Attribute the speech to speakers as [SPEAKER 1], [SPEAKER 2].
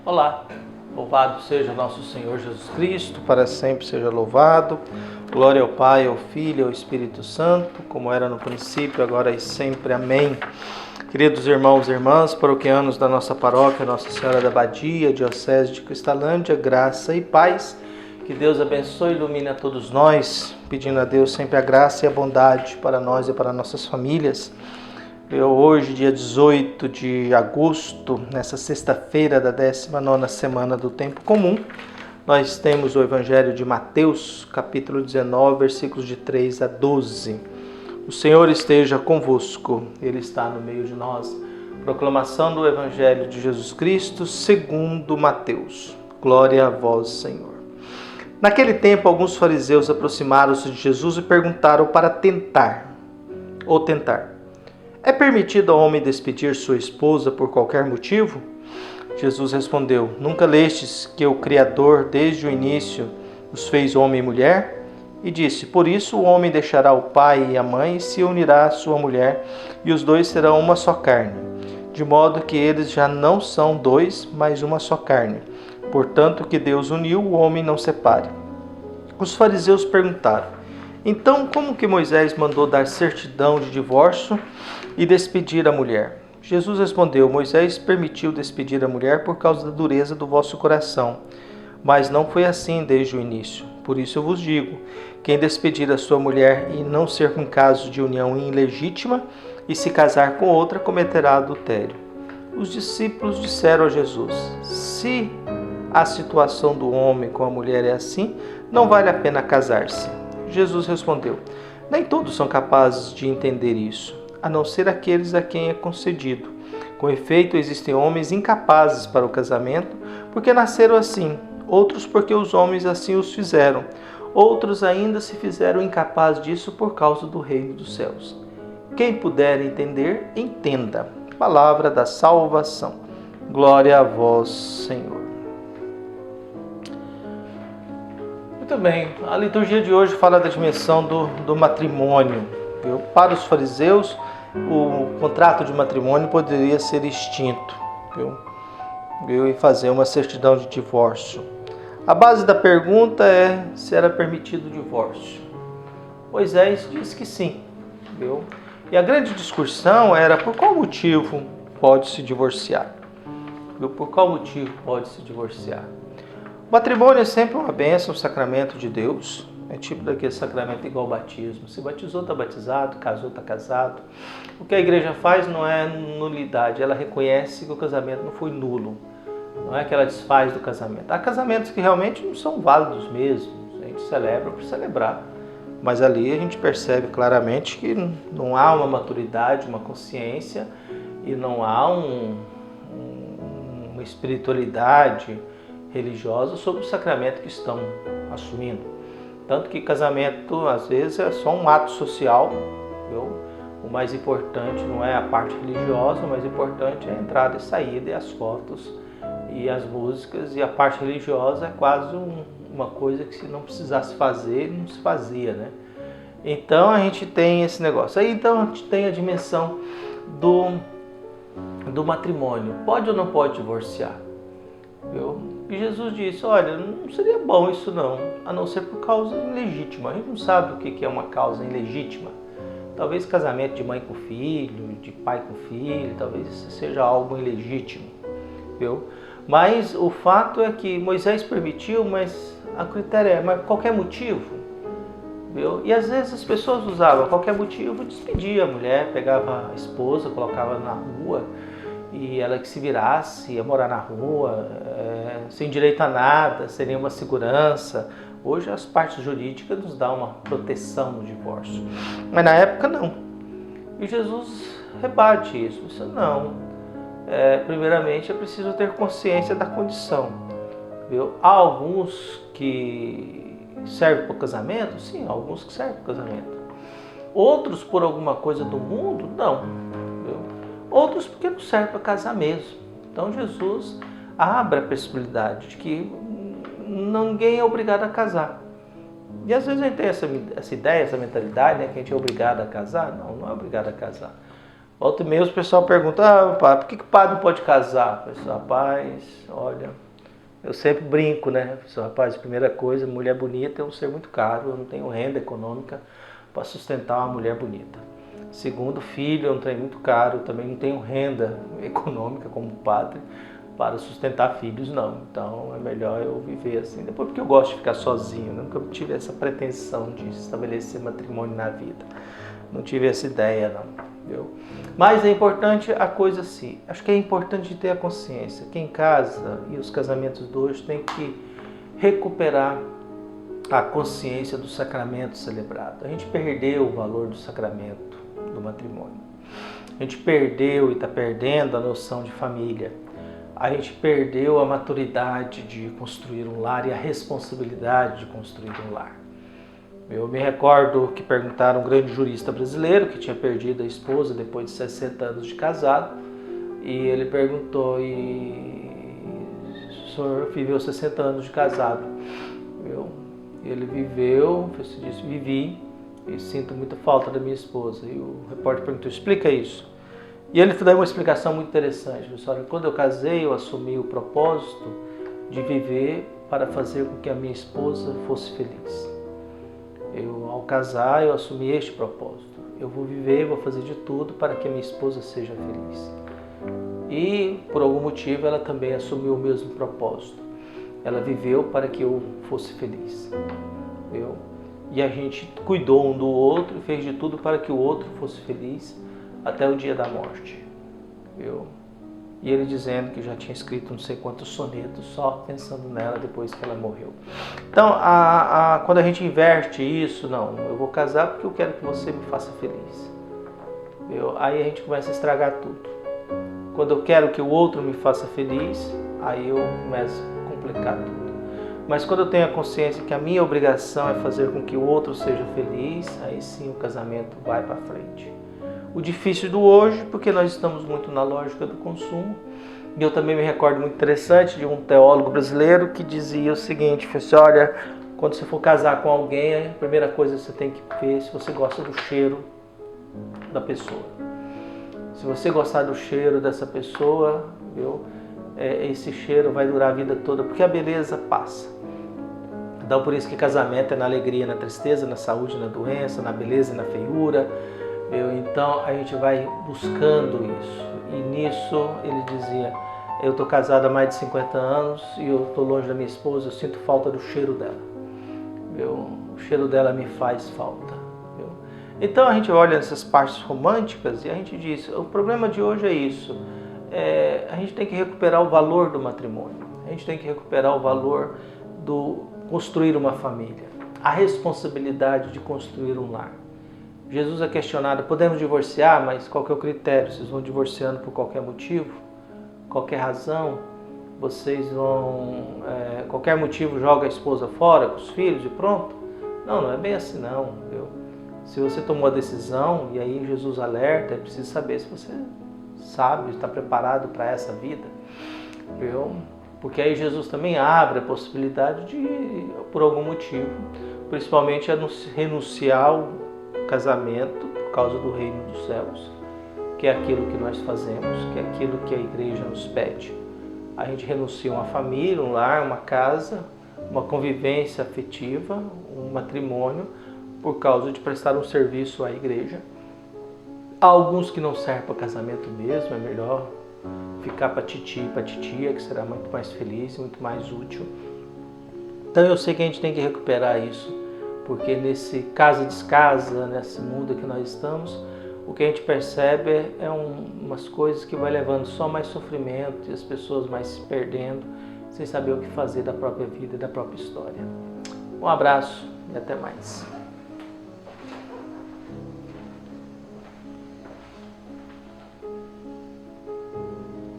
[SPEAKER 1] Olá, louvado seja nosso Senhor Jesus Cristo, para sempre seja louvado. Glória ao Pai, ao Filho e ao Espírito Santo, como era no princípio, agora e sempre. Amém. Queridos irmãos e irmãs, paroquianos da nossa paróquia, Nossa Senhora da Abadia, Diocese de Cristalândia, graça e paz. Que Deus abençoe e ilumine a todos nós, pedindo a Deus sempre a graça e a bondade para nós e para nossas famílias. Hoje, dia 18 de agosto, nessa sexta-feira da 19ª semana do Tempo Comum, nós temos o Evangelho de Mateus, capítulo 19, versículos de 3 a 12. O Senhor esteja convosco, Ele está no meio de nós. Proclamação do Evangelho de Jesus Cristo, segundo Mateus. Glória a vós, Senhor. Naquele tempo, alguns fariseus aproximaram-se de Jesus e perguntaram para tentar. É permitido ao homem despedir sua esposa por qualquer motivo? Jesus respondeu: Nunca lestes que o Criador, desde o início, os fez homem e mulher? E disse: Por isso o homem deixará o pai e a mãe e se unirá à sua mulher, e os dois serão uma só carne. De modo que eles já não são dois, mas uma só carne. Portanto, o que Deus uniu, o homem não separe. Os fariseus perguntaram: Então, como que Moisés mandou dar certidão de divórcio e despedir a mulher? Jesus respondeu: Moisés permitiu despedir a mulher por causa da dureza do vosso coração, mas não foi assim desde o início. Por isso eu vos digo: quem despedir a sua mulher e não ser com caso de união ilegítima e se casar com outra, cometerá adultério. Os discípulos disseram a Jesus: Se a situação do homem com a mulher é assim, não vale a pena casar-se. Jesus respondeu: Nem todos são capazes de entender isso, a não ser aqueles a quem é concedido. Com efeito, existem homens incapazes para o casamento, porque nasceram assim, outros porque os homens assim os fizeram, outros ainda se fizeram incapazes disso por causa do reino dos céus. Quem puder entender, entenda. Palavra da salvação. Glória a vós, Senhor. Muito bem, a liturgia de hoje fala da dimensão do matrimônio. Para os fariseus, o contrato de matrimônio poderia ser extinto e fazer uma certidão de divórcio. A base da pergunta é se era permitido o divórcio. Moisés disse que sim. E a grande discussão era por qual motivo pode se divorciar. Por qual motivo pode se divorciar? O matrimônio é sempre uma bênção, um sacramento de Deus. É tipo daquele sacramento igual ao batismo. Se batizou, está batizado, casou, está casado. O que a igreja faz não é nulidade, ela reconhece que o casamento não foi nulo. Não é que ela desfaz do casamento. Há casamentos que realmente não são válidos mesmo. A gente celebra por celebrar. Mas ali a gente percebe claramente que não há uma maturidade, uma consciência e não há uma espiritualidade religiosa sobre o sacramento que estão assumindo. Tanto que casamento, às vezes, é só um ato social. O mais importante não é a parte religiosa, o mais importante é a entrada e saída, e as fotos e as músicas. E a parte religiosa é quase uma coisa que, se não precisasse fazer, não se fazia, né? Então a gente tem esse negócio. Aí então a gente tem a dimensão do matrimônio. Pode ou não pode divorciar? E Jesus disse: olha, não seria bom isso não, a não ser por causa ilegítima. A gente não sabe o que é uma causa ilegítima. Talvez casamento de mãe com filho, de pai com filho, talvez isso seja algo ilegítimo. Mas o fato é que Moisés permitiu, mas a critério é, mas qualquer motivo. E às vezes as pessoas usavam qualquer motivo, despedia a mulher, pegava a esposa, colocava na rua, e ela que se virasse, ia morar na rua, sem direito a nada, sem nenhuma segurança. Hoje as partes jurídicas nos dão uma proteção no divórcio, mas na época não. E Jesus rebate isso. Isso não. Primeiramente é preciso ter consciência da condição. Há alguns que servem para o casamento? Sim, há alguns que servem para o casamento. Outros por alguma coisa do mundo? Não. Outros porque não serve para casar mesmo. Então Jesus abre a possibilidade de que ninguém é obrigado a casar. E às vezes a gente tem essa ideia, essa mentalidade, né, que a gente é obrigado a casar. Não é obrigado a casar. Volta e meia os pessoal pergunta, padre, por que o padre não pode casar? Pessoal, rapaz, olha, eu sempre brinco, né? Pessoal, rapaz, primeira coisa, mulher bonita é um ser muito caro, eu não tenho renda econômica para sustentar uma mulher bonita. Segundo, filho é um trem muito caro, eu também não tenho renda econômica como padre para sustentar filhos, não. Então é melhor eu viver assim. Depois porque eu gosto de ficar sozinho, nunca tive essa pretensão de estabelecer matrimônio na vida. Não tive essa ideia, não. Viu? Mas é importante a coisa assim. Acho que é importante ter a consciência. Quem casa e os casamentos de hoje tem que recuperar a consciência do sacramento celebrado. A gente perdeu o valor do sacramento do matrimônio. A gente perdeu e está perdendo a noção de família. A gente perdeu a maturidade de construir um lar e a responsabilidade de construir um lar. Eu me recordo que perguntaram a um grande jurista brasileiro que tinha perdido a esposa depois de 60 anos de casado, e ele perguntou, o senhor viveu 60 anos de casado? Ele viveu, você disse, vivi e sinto muita falta da minha esposa. E o repórter perguntou, explica isso. E ele deu uma explicação muito interessante. Olha, quando eu casei, eu assumi o propósito de viver para fazer com que a minha esposa fosse feliz. Ao casar, eu assumi este propósito. Eu vou viver, vou fazer de tudo para que a minha esposa seja feliz. E, por algum motivo, ela também assumiu o mesmo propósito. Ela viveu para que eu fosse feliz. E a gente cuidou um do outro e fez de tudo para que o outro fosse feliz até o dia da morte. E ele dizendo que já tinha escrito não sei quantos sonetos só pensando nela depois que ela morreu. Então, quando a gente inverte isso, não, eu vou casar porque eu quero que você me faça feliz. Aí a gente começa a estragar tudo. Quando eu quero que o outro me faça feliz, aí eu começo a complicar tudo. Mas quando eu tenho a consciência que a minha obrigação é fazer com que o outro seja feliz, aí sim o casamento vai para frente. O difícil do hoje, porque nós estamos muito na lógica do consumo. E eu também me recordo muito interessante de um teólogo brasileiro que dizia o seguinte, olha, quando você for casar com alguém, a primeira coisa que você tem que ver se você gosta do cheiro da pessoa. Se você gostar do cheiro dessa pessoa, esse cheiro vai durar a vida toda, porque a beleza passa. Então por isso que casamento é na alegria, na tristeza, na saúde, na doença, na beleza e na feiura. Então a gente vai buscando isso. E nisso ele dizia, eu estou casado há mais de 50 anos e eu estou longe da minha esposa, eu sinto falta do cheiro dela. O cheiro dela me faz falta. Então a gente olha nessas partes românticas e a gente diz, o problema de hoje é isso. A gente tem que recuperar o valor do matrimônio. A gente tem que recuperar o valor do construir uma família. A responsabilidade de construir um lar. Jesus é questionado, podemos divorciar, mas qual que é o critério? Vocês vão divorciando por qualquer motivo? Qualquer razão? Vocês vão, qualquer motivo joga a esposa fora com os filhos e pronto? Não é bem assim não. Se você tomou a decisão, e aí Jesus alerta, é preciso saber se você sabe, está preparado para essa vida. Porque aí Jesus também abre a possibilidade de, por algum motivo, principalmente renunciar ao casamento por causa do reino dos céus, que é aquilo que nós fazemos, que é aquilo que a igreja nos pede. A gente renuncia a uma família, um lar, uma casa, uma convivência afetiva, um matrimônio, por causa de prestar um serviço à igreja. Há alguns que não servem para casamento mesmo, é melhor ficar para titi e para titia, que será muito mais feliz e muito mais útil. Então eu sei que a gente tem que recuperar isso, porque nesse casa-descasa, nesse mundo que nós estamos, o que a gente percebe é umas coisas que vai levando só mais sofrimento e as pessoas mais se perdendo, sem saber o que fazer da própria vida e da própria história. Um abraço e até mais.